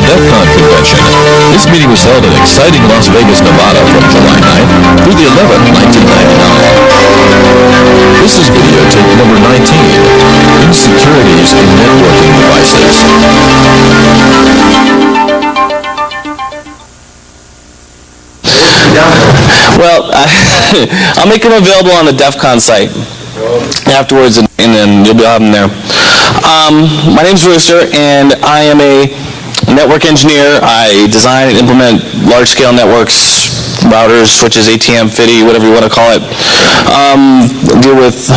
DEFCON convention. This meeting was held in exciting Las Vegas, Nevada from July 9th through the 11th, 1999. This is videotape number 19, Insecurities in Networking Devices. Well, I'll make them available on the DEFCON site afterwards, and then you'll have them there. My name's Rooster, and I am a network engineer. I design and implement large-scale networks, routers, switches, ATM, FIDI, whatever you want to call it. Deal with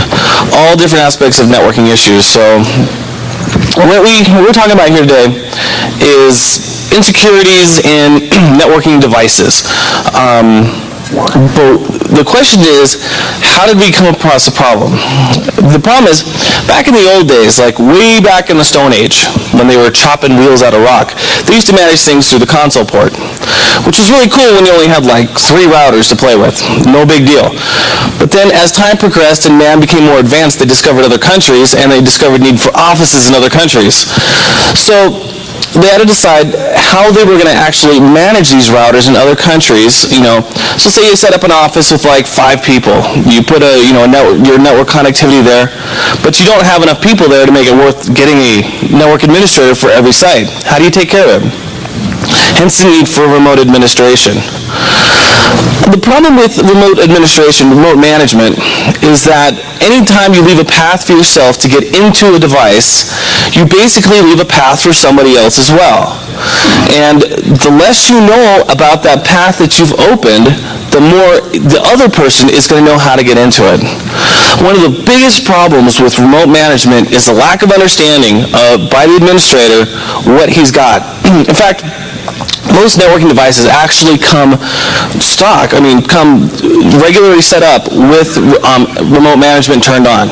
all different aspects of networking issues. So what we're talking about here today is insecurities in networking devices. But the question is, how did we come across the problem? The problem is, back in the old days, like way back in the Stone Age, when they were chopping wheels out of rock, they used to manage things through the console port, which was really cool when you only had like 3 routers to play with. No big deal. But then as time progressed and man became more advanced, they discovered other countries, and they discovered need for offices in other countries. So they had to decide how they were going to actually manage these routers in other countries. So say you set up an office with like 5 people. You put your network connectivity there, but you don't have enough people there to make it worth getting a network administrator for every site. How do you take care of it? Hence the need for remote administration. The problem with remote administration, remote management, is that anytime you leave a path for yourself to get into a device, you basically leave a path for somebody else as well. And the less you know about that path that you've opened, the more the other person is going to know how to get into it. One of the biggest problems with remote management is the lack of understanding by the administrator what he's got. In fact, most networking devices actually come regularly set up with remote management turned on.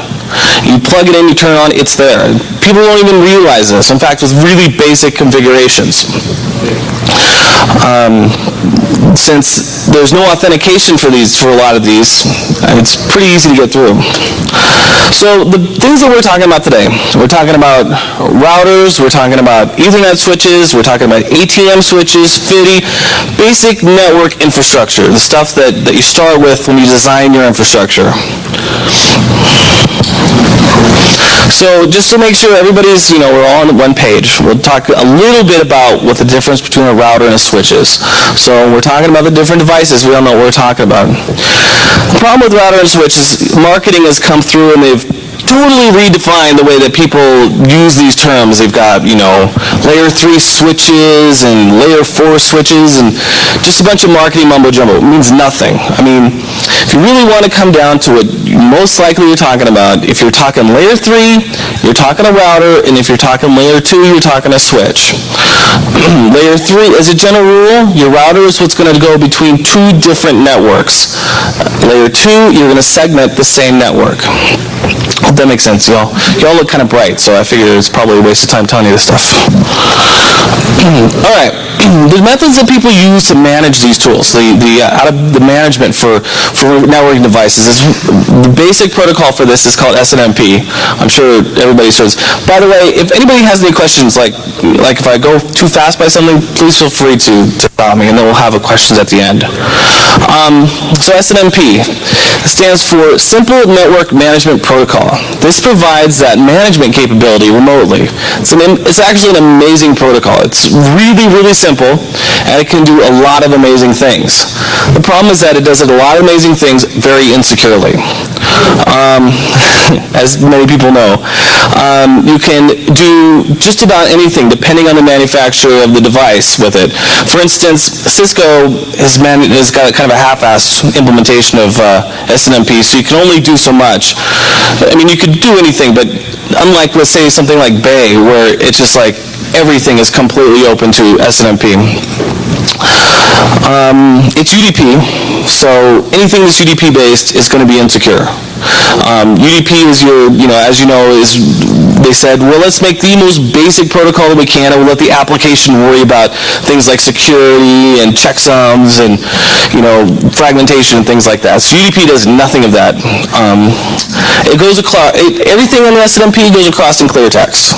You plug it in, you turn it on, it's there. People don't even realize this. In fact, with really basic configurations. Since there's no authentication for a lot of these, it's pretty easy to get through. So the things that we're talking about today, we're talking about routers, we're talking about Ethernet switches, we're talking about ATM switches, FIDI, basic network infrastructure, the stuff that you start with when you design your infrastructure. So just to make sure everybody's, we're all on one page, we'll talk a little bit about what the difference between a router and a switch is. So when we're talking about the different devices, we all know what we're talking about. The problem with router and switch is marketing has come through and they've totally redefined the way that people use these terms. They've got, layer 3 switches and layer 4 switches and just a bunch of marketing mumbo jumbo. It means nothing. I mean, if you really want to come down to it, most likely you're talking about, if you're talking layer 3, you're talking a router, and if you're talking layer 2, you're talking a switch. Layer 3, as a general rule, your router is what's going to go between 2 different networks. Layer 2, you're going to segment the same network. Hope that makes sense, y'all. Y'all look kind of bright, so I figured it's probably a waste of time telling you this stuff. All right. The methods that people use to manage these tools, the management for networking devices, the basic protocol for this is called SNMP. I'm sure everybody's heard this. By the way, if anybody has any questions, like if I go too fast by something, please feel free to stop me, and then we'll have questions at the end. So SNMP stands for Simple Network Management Protocol. This provides that management capability remotely. It's actually an amazing protocol. It's really, really simple, and it can do a lot of amazing things. The problem is that it does a lot of amazing things very insecurely. As many people know. You can do just about anything depending on the manufacturer of the device with it. For instance, Cisco has got kind of a half-assed implementation of SNMP, so you can only do so much. I mean, you could do anything, but unlike, let's say, something like Bay, where it's just like everything is completely open to SNMP. It's UDP, so anything that's UDP based is going to be insecure. UDP is as you know, is they said, well, let's make the most basic protocol that we can, and we'll let the application worry about things like security and checksums and, fragmentation and things like that. So UDP does nothing of that. It goes across, everything on the SNMP goes across in clear text.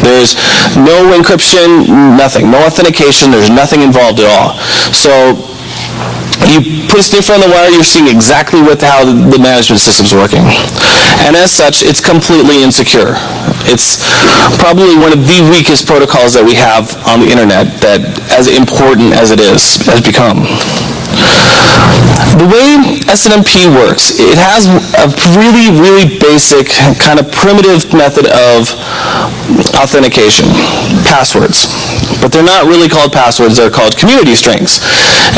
There's no encryption, nothing. No authentication, there's nothing involved at all. So you put a sniffer on the wire, you're seeing exactly how the management system's working. And as such, it's completely insecure. It's probably one of the weakest protocols that we have on the internet, that as important as it is, has become. The way SNMP works, it has a really, really basic, kind of primitive method of authentication, passwords. But they're not really called passwords, they're called community strings.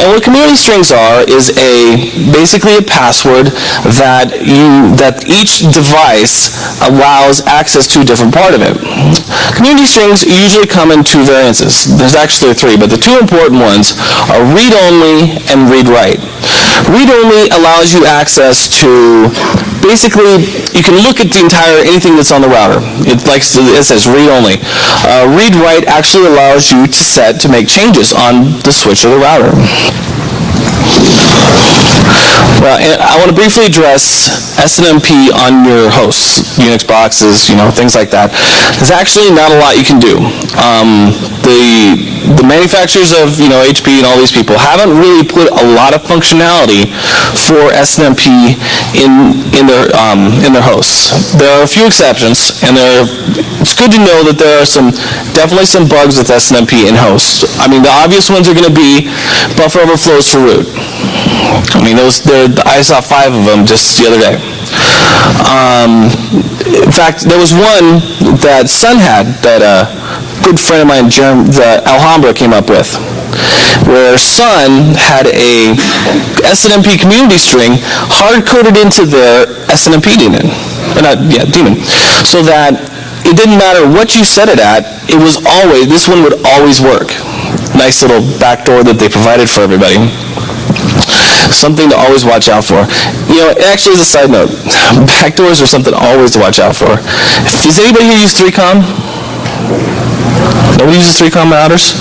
And what community strings are is basically a password that each device allows access to a different part of it. Community strings usually come in two variances. There's actually three, but the two important ones are read-only and read-write. Read-only allows you access to, basically, you can look at anything that's on the router. It says read-only. Read-write actually allows you to make changes on the switch or the router. Well, I want to briefly address SNMP on your hosts, Unix boxes, things like that. There's actually not a lot you can do. The manufacturers of HP and all these people haven't really put a lot of functionality for SNMP in their hosts. There are a few exceptions, and it's good to know that there are definitely some bugs with SNMP in hosts. I mean, the obvious ones are going to be buffer overflows for root. I mean, I saw 5 of them just the other day. In fact, there was one that Sun had that a good friend of mine, Alhambra, came up with, where Sun had a SNMP community string hard-coded into their SNMP daemon, so that it didn't matter what you set it at, this one would always work. Nice little backdoor that they provided for everybody. Something to always watch out for. Actually, as a side note, backdoors are something always to watch out for. Does anybody here use 3Com? Nobody uses 3Com routers?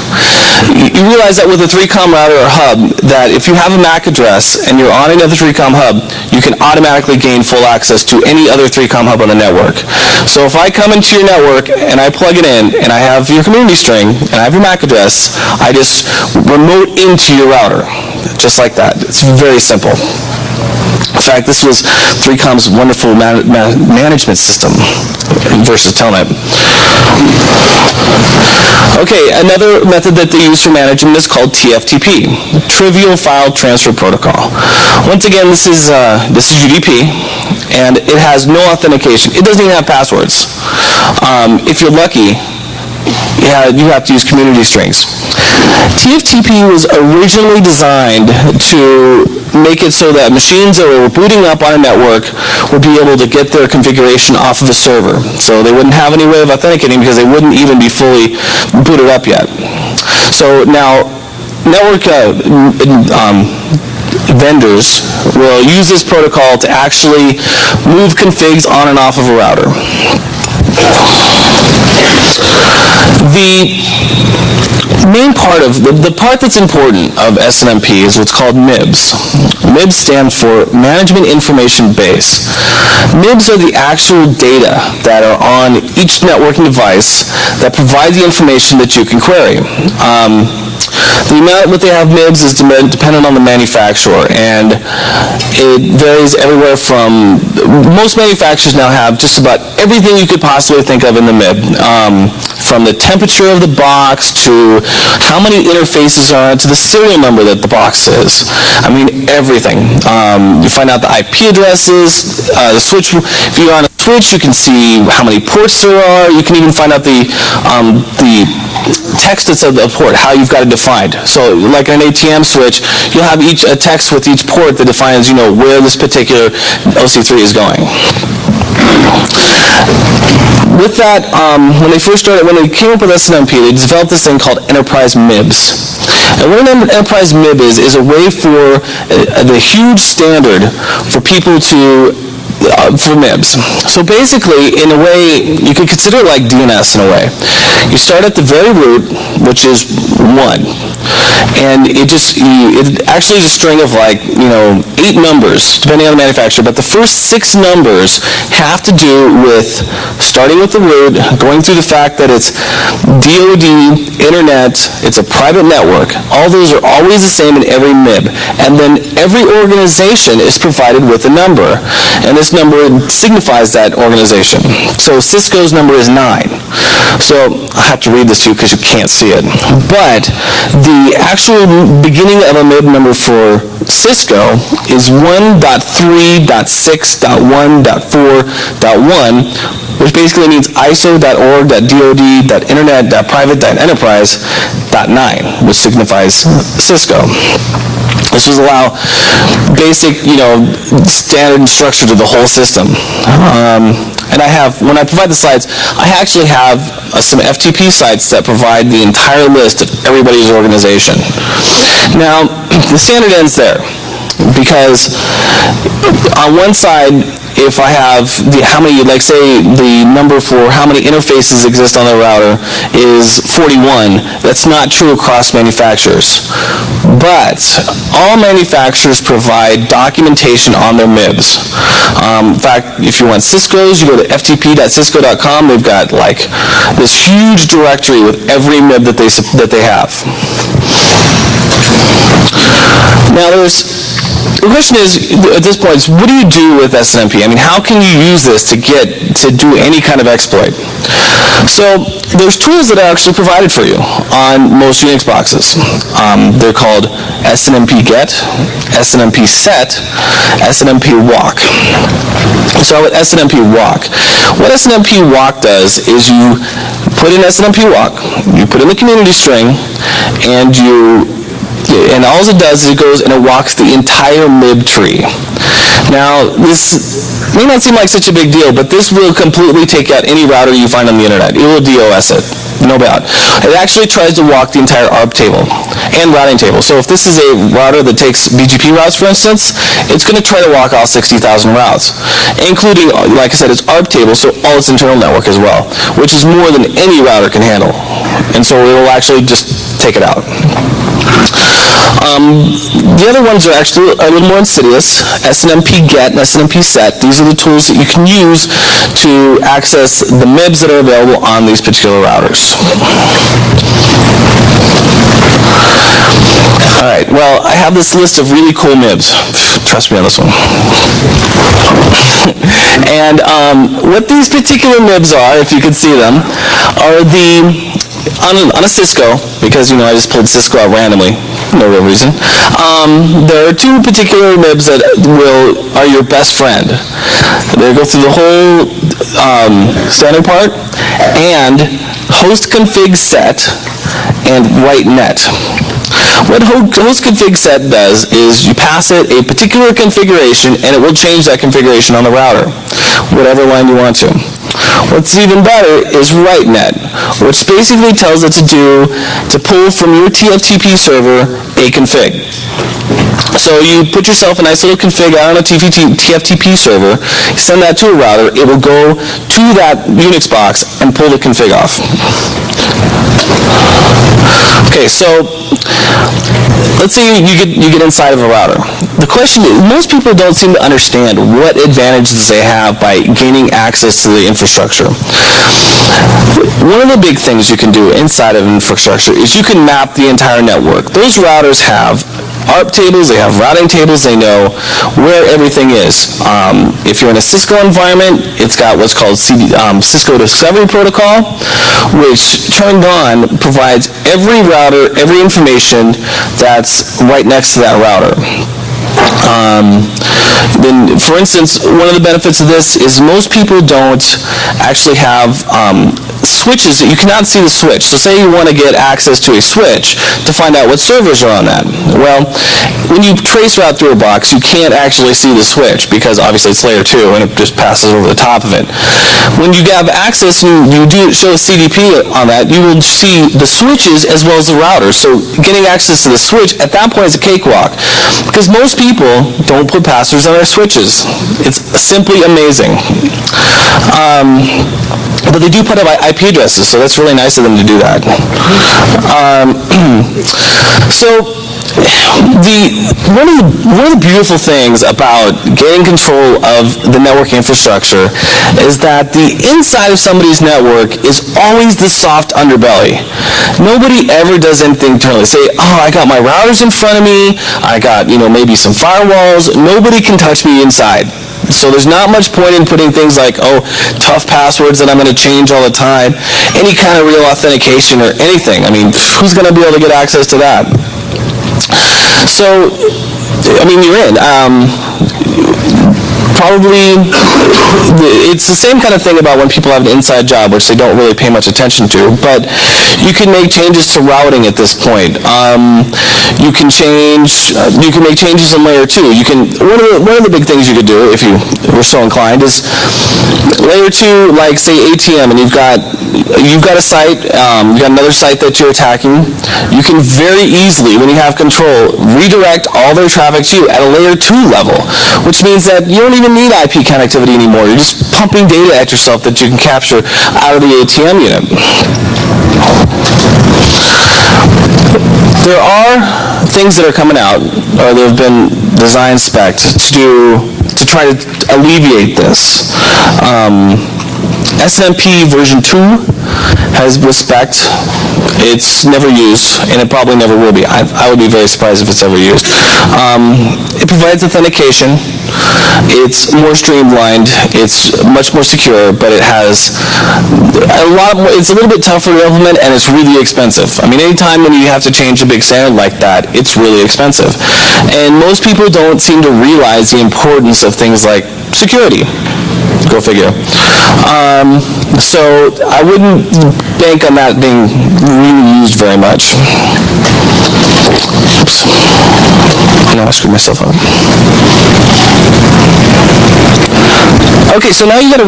You realize that with a 3Com router or hub, that if you have a MAC address and you're on another 3Com hub, you can automatically gain full access to any other 3Com hub on the network. So if I come into your network and I plug it in and I have your community string and I have your MAC address, I just remote into your router, just like that. It's very simple. In fact, this was 3Com's wonderful management system versus Telnet. Okay, another method that they use for managing is called TFTP, Trivial File Transfer Protocol. Once again, this is UDP, and it has no authentication. It doesn't even have passwords. If you're lucky, you have to use community strings. TFTP was originally designed to make it so that machines that were booting up on a network would be able to get their configuration off of a server. So they wouldn't have any way of authenticating because they wouldn't even be fully booted up yet. So now, network vendors will use this protocol to actually move configs on and off of a router. The main part of, the part that's important of SNMP is what's called MIBs. MIBs stand for Management Information Base. MIBs are the actual data that are on each networking device that provide the information that you can query. The amount what they have MIBs is dependent on the manufacturer, and it varies everywhere from, most manufacturers now have just about everything you could possibly think of in the MIB, from the temperature of the box to how many interfaces are on to the serial number that the box is. I mean, everything. You find out the IP addresses, the switch. If you're on a switch, you can see how many ports there are. You can even find out the text that's of the port, how you've got it defined. So like an ATM switch, you'll have a text with each port that defines, where this particular OC3 is going. With that, when they came up with SNMP, they developed this thing called Enterprise MIBs. And what an Enterprise MIB is a way for the huge standard for people to for MIBs. So basically, in a way, you could consider it like DNS in a way. You start at the very root, which is 1, and it actually is a string of 8 numbers, depending on the manufacturer, but the first 6 numbers have to do with starting with the root, going through the fact that it's DoD, internet, it's a private network. All those are always the same in every MIB, and then every organization is provided with a number, and this number signifies that organization. So Cisco's number is 9. So I have to read this to you because you can't see it. But the actual beginning of a MIB number for Cisco is 1.3.6.1.4.1, which basically means iso.org.dod.internet.private.enterprise.9, which signifies Cisco. This will allow basic, standard structure to the whole system. And when I provide the slides, I actually have some FTP sites that provide the entire list of everybody's organization. Now, the standard ends there, because on one side, if I have say the number for how many interfaces exist on the router is 41, that's not true across manufacturers. But all manufacturers provide documentation on their MIBs. In fact, if you want Cisco's, you go to ftp.cisco.com. They've got this huge directory with every MIB that they have. Now the question is, at this point, is what do you do with SNMP? I mean, how can you use this to do any kind of exploit? So there's tools that are actually provided for you on most Unix boxes. They're called SNMP Get, SNMP Set, SNMP Walk. So with SNMP Walk, what SNMP Walk does is you put in SNMP Walk, you put in the community string, and all it does is it goes and it walks the entire MIB tree. Now, this may not seem like such a big deal, but this will completely take out any router you find on the internet. It will DOS it, no doubt. It actually tries to walk the entire ARP table and routing table. So if this is a router that takes BGP routes, for instance, it's going to try to walk all 60,000 routes, including, like I said, its ARP table, so all its internal network as well, which is more than any router can handle. And so it will actually just take it out. The other ones are actually a little more insidious. SNMP Get and SNMP Set. These are the tools that you can use to access the MIBs that are available on these particular routers. All right, well, I have this list of really cool MIBs. Trust me on this one. And what these particular MIBs are, if you can see them, are on a Cisco, because I just pulled Cisco out randomly, no real reason. There are 2 particular MIBs that are your best friend. They go through the whole standard part, and host config set and write net. What host config set does is you pass it a particular configuration, and it will change that configuration on the router, whatever line you want to. What's even better is write net, which basically tells it to pull from your TFTP server a config. So you put yourself a nice little config out on a TFTP server, send that to a router, it will go to that Unix box and pull the config off. Okay, so let's say you get inside of a router. The question is, most people don't seem to understand what advantages they have by gaining access to the infrastructure. One of the big things you can do inside of infrastructure is you can map the entire network. Those routers have ARP tables, they have routing tables, they know where everything is. If you're in a Cisco environment, it's got what's called Cisco Discovery Protocol, which turned on provides every router, every information that's right next to that router. Then, for instance, one of the benefits of this is most people don't actually have switches that you cannot see the switch. So say you want to get access to a switch to find out what servers are on that. Well, when you trace route through a box, you can't actually see the switch because obviously it's layer 2 and it just passes over the top of it. When you have access and you do show CDP on that, you will see the switches as well as the routers. So getting access to the switch at that point is a cakewalk because most people don't put passwords on their switches. It's simply amazing. But they do put up IP addresses, so that's really nice of them to do that. One of the beautiful things about getting control of the network infrastructure is that the inside of somebody's network is always the soft underbelly. Nobody ever does anything internally. Say, oh, I got my routers in front of me, I got, maybe some firewalls. Nobody can touch me inside. So there's not much point in putting things like, oh, tough passwords that I'm going to change all the time, any kind of real authentication or anything. I mean, who's going to be able to get access to that? So, you're in. Probably, it's the same kind of thing about when people have an inside job, which they don't really pay much attention to, but you can make changes to routing at this point. You can make changes in layer 2. One of the big things you could do, if you were so inclined, is layer 2, like say ATM, and you've got a site, you've got another site that you're attacking. You can very easily, when you have control, redirect all their traffic to you at a layer 2 level, which means that you don't even need IP connectivity anymore. You're just pumping data at yourself that you can capture out of the ATM unit. There are things that are coming out, or that have been design spec'd to try to alleviate this. SNMP version 2 has spec. It's never used, and it probably never will be. I would be very surprised if it's ever used. It provides authentication. It's more streamlined. It's much more secure, but it has a lot more. It's a little bit tougher to implement, and it's really expensive. Anytime when you have to change a big standard like that, it's really expensive. And most people don't seem to realize the importance of things like security. Go figure. So I wouldn't bank on that being really used very much. Oops. No, I screwed myself up. Okay, so now you're the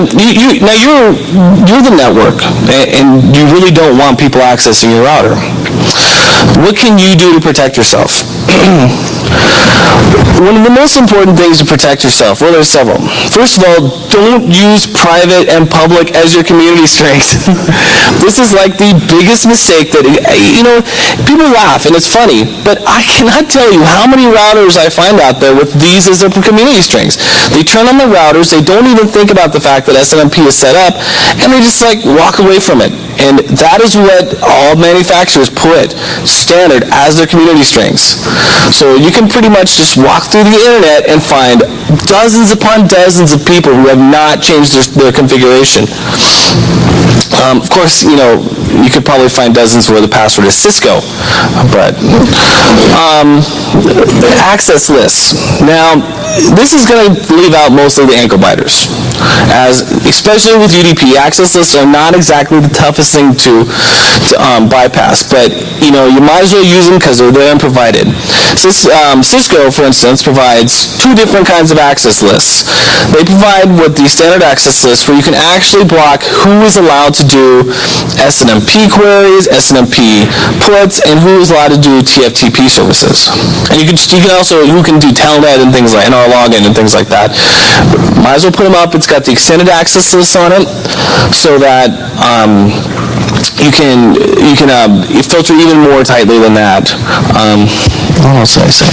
network, and you really don't want people accessing your router. What can you do to protect yourself? One of the most important things to protect yourself, well, there's several. First of all, don't use private and public as your community strings. This is like the biggest mistake that, people laugh, and it's funny, but I cannot tell you how many routers I find out there with these as their community strings. They turn on the routers, they don't even think about the fact that SNMP is set up, and they just walk away from it. And that is what all manufacturers put standard as their community strings. So you can pretty much just walk through the internet and find dozens upon dozens of people who have not changed their configuration. Of course, you could probably find dozens where the password is Cisco, but access lists. Now, this is going to leave out mostly the ankle biters, especially with UDP. Access lists are not exactly the toughest thing to bypass, but you might as well use them because they're there and provided. Cisco, for instance, provides two different kinds of access lists. They provide what the standard access list, where you can actually block who is allowed to do SNMP queries, SNMP puts, and who is allowed to do TFTP services. And you can also who can do telnet and things like NR login and things like that. Might as well put them up. It's got the extended access list on it, so that you can filter even more tightly than that. What else did I say?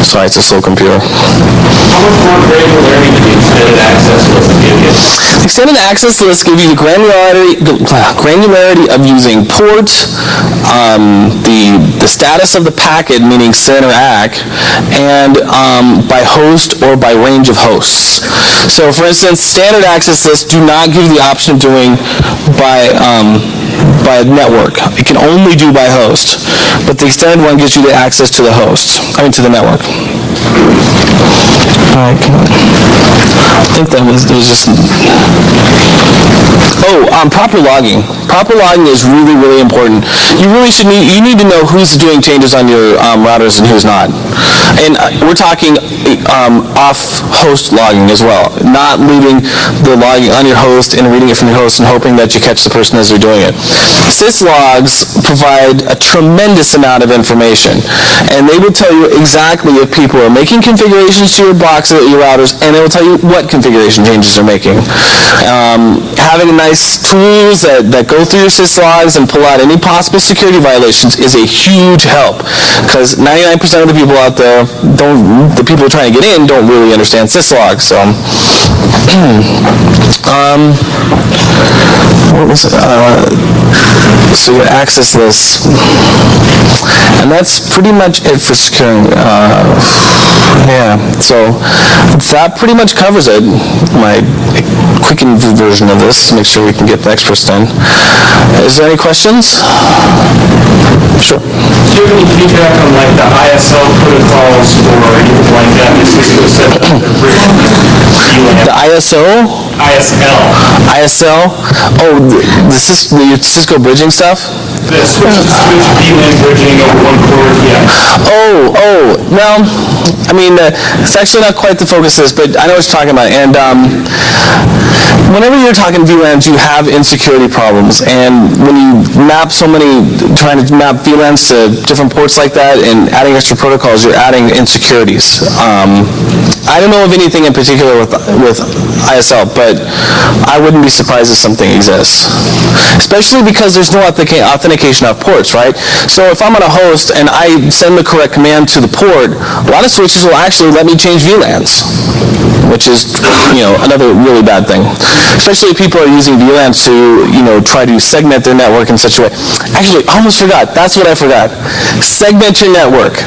Sorry, it's a slow computer. How much more granularity do the extended access list give you? Extended access lists give you the granularity of using port, the status of the packet, meaning SYN or ACK, and by host or by range of hosts. So, for instance, standard access lists do not give you the option of doing by by network. It can only do by host. But the extended one gives you the access to the host, to the network. All right, I think there was just... proper logging. Proper logging is really, really important. You need to know who's doing changes on your routers and who's not. And we're talking off-host logging as well, not leaving the logging on your host and reading it from your host and hoping that you catch the person as they're doing it. Syslogs provide a tremendous amount of information, and they will tell you exactly if people are making configurations to your boxes, your routers, and they will tell you what configuration changes they're making. Having nice tools that go through your syslogs and pull out any possible security violations is a huge help, because 99% of the people out there the people trying to get in don't really understand syslogs. So what was it? So your access lists, and that's pretty much it for securing. So that pretty much covers it. My quickened version of this to make sure we can get the experts done. Is there any questions? Sure. Do you have any feedback on like the ISL protocols or anything like that? The ISO? ISL? Oh, the Cisco bridging stuff? The switch VLAN bridging over one port, yeah. Well, it's actually not quite the focus of this, but I know what you're talking about. And whenever you're talking VLANs, you have insecurity problems. And when you trying to map VLANs to different ports like that and adding extra protocols, you're adding insecurities. I don't know of anything in particular with ISL, but I wouldn't be surprised if something exists. Especially because there's no authentication of ports, right? So if I'm on a host and I send the correct command to the port, a lot of switches will actually let me change VLANs, which is, another really bad thing. Especially if people are using VLANs to, try to segment their network in such a way. Actually, I almost forgot. That's what I forgot. Segment your network.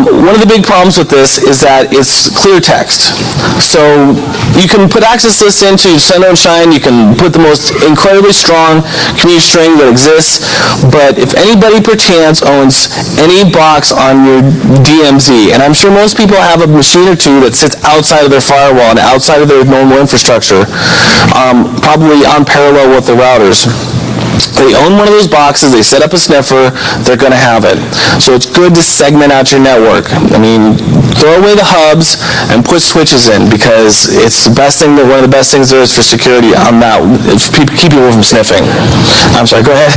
One of the big problems with this is that it's clear text. So you can put access lists into Sun and Shine. You can put the most incredibly strong community string that exists. But if anybody perchance owns any box on your DMZ, and I'm sure most people have a machine or two that sits outside of their firewall and outside of their normal infrastructure, probably on parallel with the routers. They own one of those boxes, they set up a sniffer, they're going to have it. So it's good to segment out your network. Throw away the hubs and put switches in, because it's the best thing, one of the best things there is for security on that, keep people from sniffing. I'm sorry, go ahead.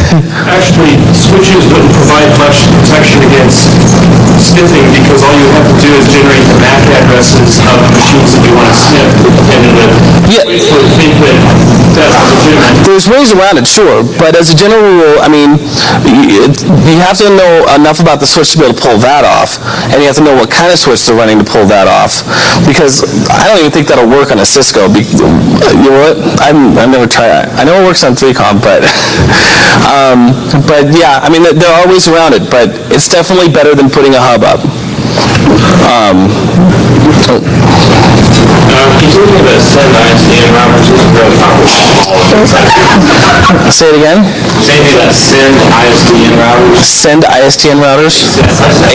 Actually, switches wouldn't provide much protection against sniffing, because all you have to do is generate the MAC addresses of the machines that you want to sniff, and it would think that that's legitimate. There's ways around it, sure, but as a general rule, you have to know enough about the switch to be able to pull that off, and you have to know what kind of switch they're running to pull that off, because I don't even think that'll work on a Cisco. You know what? I've never tried it. I know it works on 3Com, but yeah, there are ways around it, but it's definitely better than putting a hub up. He's looking at the send ISDN routers. This is really complicated. Say it again? Maybe that send ISDN routers. Send ISDN routers?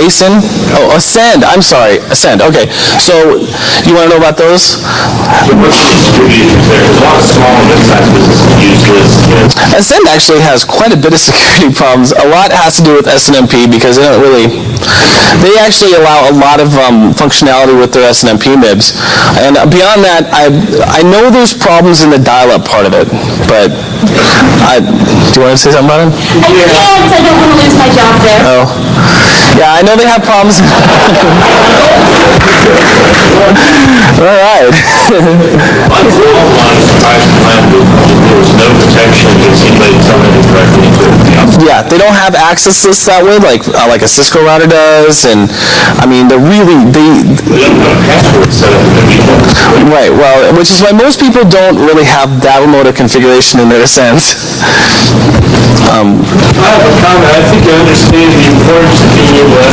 ASIN? Oh, Ascend. I'm sorry. Ascend. Okay. So, you want to know about those? There's a lot of small and mid-sized businesses use this. Ascend actually has quite a bit of security problems. A lot has to do with SNMP, because they actually allow a lot of functionality with their SNMP MIBs. And beyond that, I know there's problems in the dial-up part of it, but do you want to say something about it? I can't, because I don't want to lose my job there. Oh. Yeah, I know they have problems. All right. There was no protection against anybody telling them directly into it. Yeah, they don't have access lists that way, like a Cisco router does, and they're really They don't have a password set up in the default. Right. Well, which is why most people don't really have that remote a configuration in their sense. I have a comment. I think I understand the importance of being able to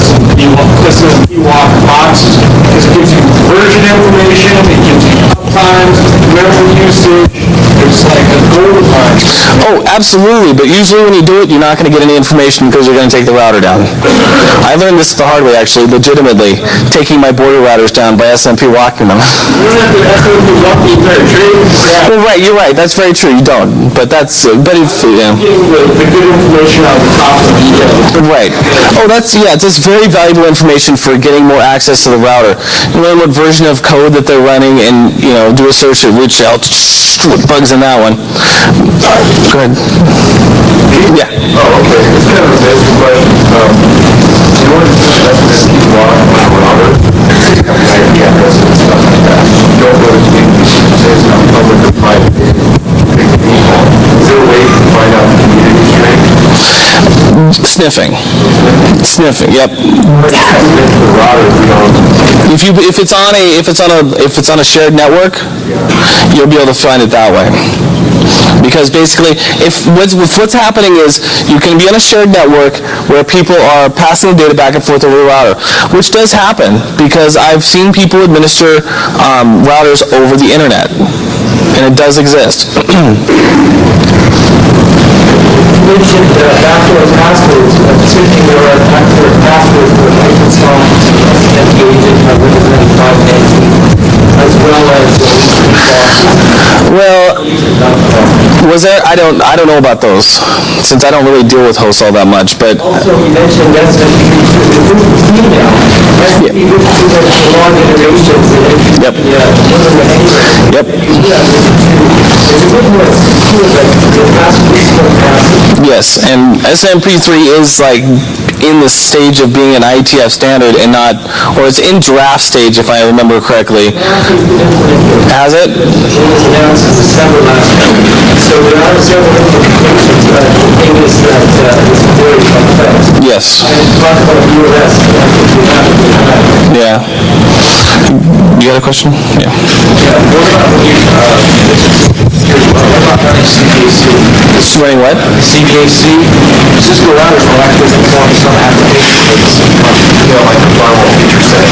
SNMP walk boxes, because it gives you version information, it gives you uptimes, memory usage, there's looks like a gold mine. Oh, absolutely, but usually when you do it, you're not going to get any information because you're going to take the router down. I learned this the hard way, actually, legitimately, taking my border routers down by SMP locking them. You don't have to SMP lock the entire tree. Well, right, you're right, that's very true, you don't, but that's, but if, yeah. Getting the good information on the top of the Right. Oh, that's very valuable information for getting more access to the router. You learn what version of code that they're running and, do a search at root shell, what bugs in that one. Go ahead. Yeah. Oh, okay. It's kind of a basic question. In order to keep log on a router, IP addresses and stuff like that, you don't go to communication, say it's not public or private. Is there a way to find out the community string? Sniffing, yep. If it's on a shared network, you'll be able to find it that way. Because basically, what's happening is you can be on a shared network where people are passing the data back and forth over the router, which does happen because I've seen people administer routers over the internet, and it does exist. You mentioned backdoor passwords, particularly your backdoor passwords for Microsoft Engagement by Windows 95 as well as was there? I don't know about those, since I don't really deal with hosts all that much. But also, you mentioned email. Long iterations. Yep. Yep. Yes, and SMP3 is like in the stage of being an IETF standard and not, or it's in draft stage if I remember correctly. Has it? It was announced in December last year. So there are several implications, but the thing is that it's very complex. Yes. And talk about URS, I think we have to do that. Yeah. You got a question? Yeah. Yeah, what about running CBAC? Running what? CBAC? Cisco routers will actually perform some applications, like the firewall feature set.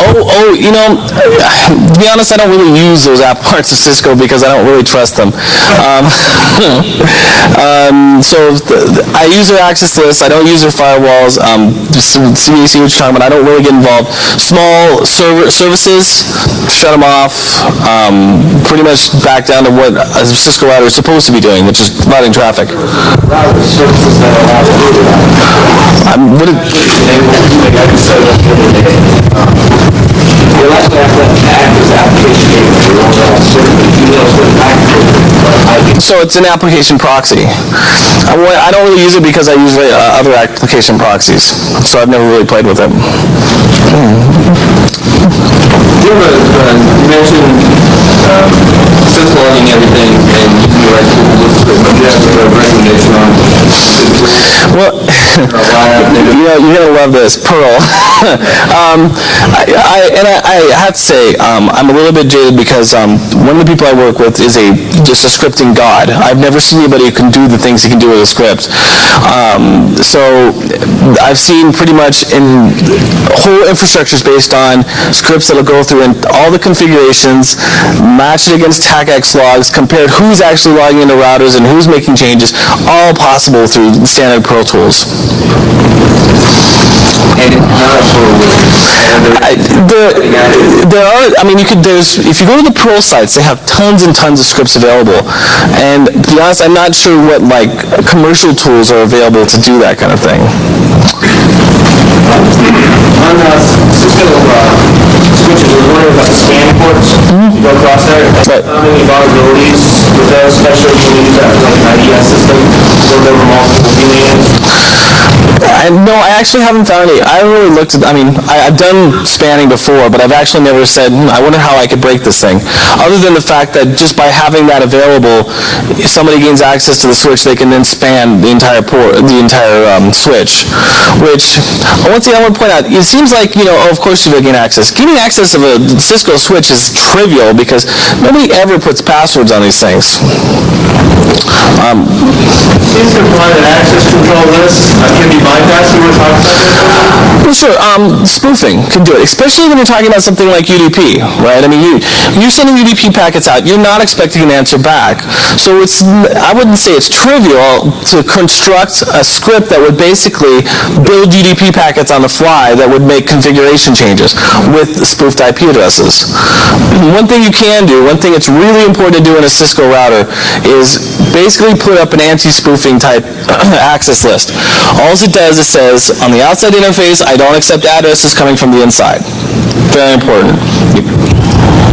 To be honest, I don't really use those app parts of Cisco because I don't really trust them. I use their access lists. I don't use their firewalls. CBAC, which you're talking about, I don't really get involved. Small services, shut them off. Pretty much back down to what a Cisco router is supposed to be doing, which is routing traffic. Services that allow to do that. You're likely to have to act as application gateway. So it's an application proxy. I don't really use it because I use other application proxies, so I've never really played with it. You mentioned syslogging everything and using the right tools, but you have a recommendation on well, you're going to love this, Perl. I have to say, I'm a little bit jaded because one of the people I work with is just a scripting god. I've never seen anybody who can do the things he can do with a script. So I've seen pretty much in whole infrastructures based on scripts that'll go through and all the configurations, match it against TACX logs, compared who's actually logging into routers and who's making changes, all possible through standard Perl tools. and it's not if you go to the Perl sites, they have tons and tons of scripts available. And to be honest, I'm not sure what commercial tools are available to do that kind of thing. On Cisco switches, we're wondering about the span ports. You go across there, how many vulnerabilities with those, especially when you use that like an IDS system, go over multiple VLANs? No, I actually haven't found any. I really looked at, I've done spanning before, but I've actually never said, I wonder how I could break this thing. Other than the fact that just by having that available, if somebody gains access to the switch, they can then span the entire switch. Which, once again, I want to point out, it seems like, of course you're getting access. Getting access of a Cisco switch is trivial because nobody ever puts passwords on these things. Seems to provide an access control list. Can be bypassed actually want to talk about that? Well, sure. Spoofing can do it, especially when you're talking about something like UDP, right? I mean, you're sending UDP packets out. You're not expecting an answer back. So I wouldn't say it's trivial to construct a script that would basically build UDP packets on the fly that would make configuration changes with spoofed IP addresses. One thing you can do, one thing it's really important to do in a Cisco router is basically put up an anti-spoofing type access list. All it does is says, on the outside interface, I don't accept addresses coming from the inside. Very important.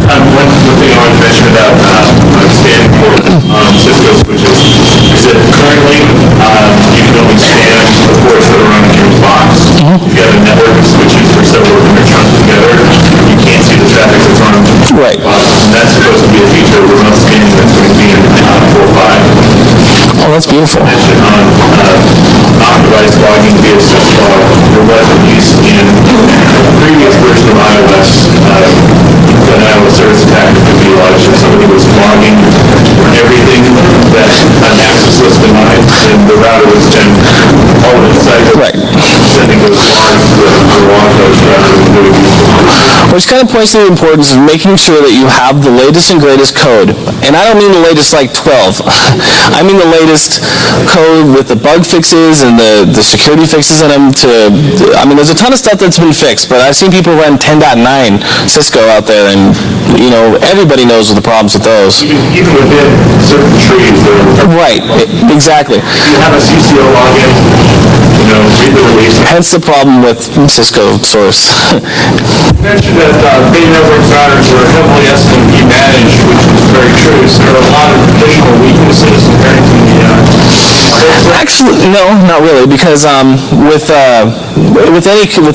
One thing I want to mention about scanning for Cisco switches is that currently you can only scan the ports that are on your box. If you have a network of switches for several of them are chunked together, you can't see the traffic that's on them. Right. And that's supposed to be a feature of remote scanning that's going to be in 4.5. Oh, that's beautiful. Mention on on-device logging via syslog, there was a use in a previous version of iOS. An iOS service attack could be launched if somebody was logging everything that an access list denied, and the router was then all of its sites sending those logs to the log host rather than doing Which kind of points to the importance of making sure that you have the latest and greatest code. And I don't mean the latest like 12. I mean the latest code with the bug fixes and the security fixes in them I mean, there's a ton of stuff that's been fixed, but I've seen people run 10.9 Cisco out there, and, everybody knows the problems with those. even within certain trees. Right, exactly. You have a CCO login, read the release. Hence the problem with Cisco source. You mentioned that big network routers are heavily SMB managed, which is very true. So there are a lot of additional weaknesses inherent in the Actually, no, not really, because with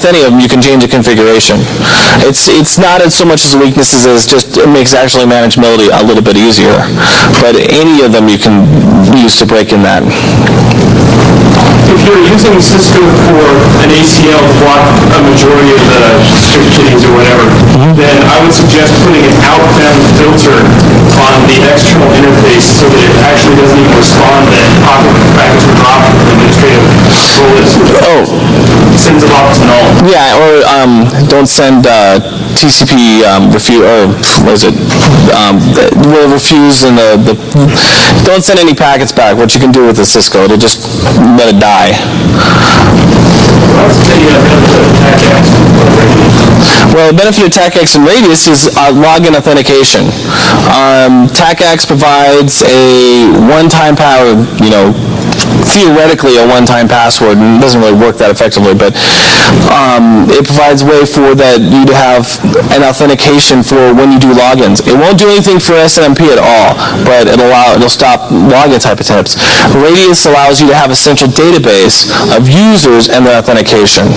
any of them, you can change the configuration. It's not so much as weaknesses as just it makes actually manageability a little bit easier. But any of them you can use to break in that. If you're using Cisco for an ACL to block a majority of the Insecurities or whatever, then I would suggest putting an outbound filter on the external interface so that it actually doesn't even respond to packets are dropped from the administrative role list. Oh. Sends it off to null. Yeah, or don't send TCP refuse, or what is it? Will refuse and don't send any packets back. What you can do with the Cisco, it'll just let it die. Well, the benefit of TACAX and Radius is login authentication. TACAX provides a one-time power, theoretically a one-time password, and it doesn't really work that effectively, but it provides a way for you to have an authentication for when you do logins. It won't do anything for SNMP at all, but it'll stop login type attempts. Radius allows you to have a central database of users and their authentication.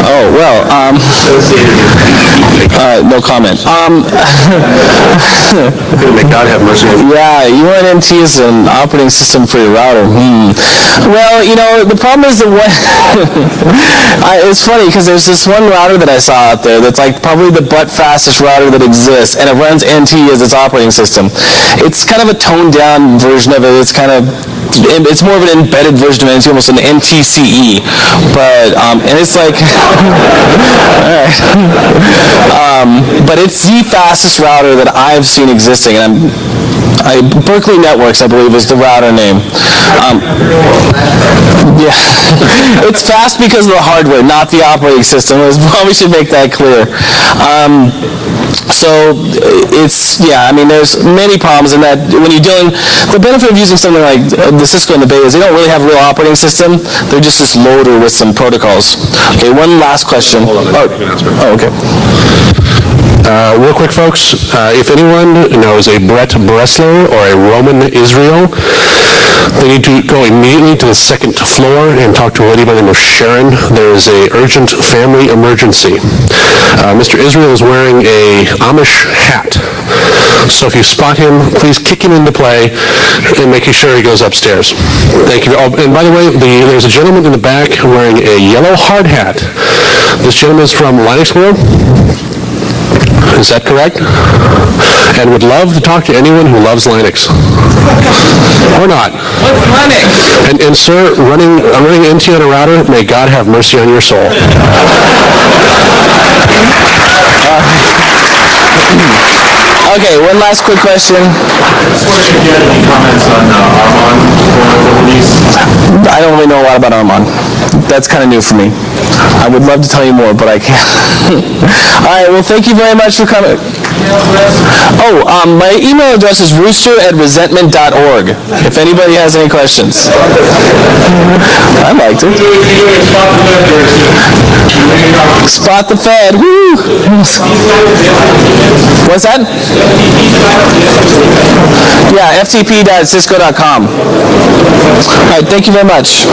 Oh, well, no comment. May God have mercy on you. Yeah, UNNT is an operating system for your router. Well, the problem is that it's funny because there's this one router that I saw out there that's like probably the fastest router that exists, and it runs NT as its operating system. It's kind of a toned down version of it. It's more of an embedded version of it. It's almost an NTCE, but and it's like, all right. But it's the fastest router that I've seen existing, and Berkeley Networks, I believe, is the router name. Yeah, it's fast because of the hardware, not the operating system. We should make that clear. So there's many problems in that when you're dealing. The benefit of using something like the Cisco and the Bay is they don't really have a real operating system. They're just this loader with some protocols. Okay, one last question. Hold on, Oh, okay. Real quick, folks, if anyone knows a Brett Bressler or a Roman Israel, they need to go immediately to the second floor and talk to a lady by the name of Sharon. There is a urgent family emergency. Mr. Israel is wearing a Amish hat. So if you spot him, please kick him into play and making sure he goes upstairs. Thank you. Oh, and by the way, there's a gentleman in the back wearing a yellow hard hat. This gentleman is from Linux World. Is that correct? And would love to talk to anyone who loves Linux. Or not. What's Linux? And sir, running NT on a router, may God have mercy on your soul. Okay, one last quick question. Just wondering if you had any comments on Armon vulnerabilities? I don't really know a lot about Armon. That's kind of new for me. I would love to tell you more, but I can't. All right, well, thank you very much for coming. Oh, my email address is rooster@resentment.org, if anybody has any questions. I liked it. Spot the Fed. Woo! What's that? Yeah, ftp.cisco.com. All right, thank you very much.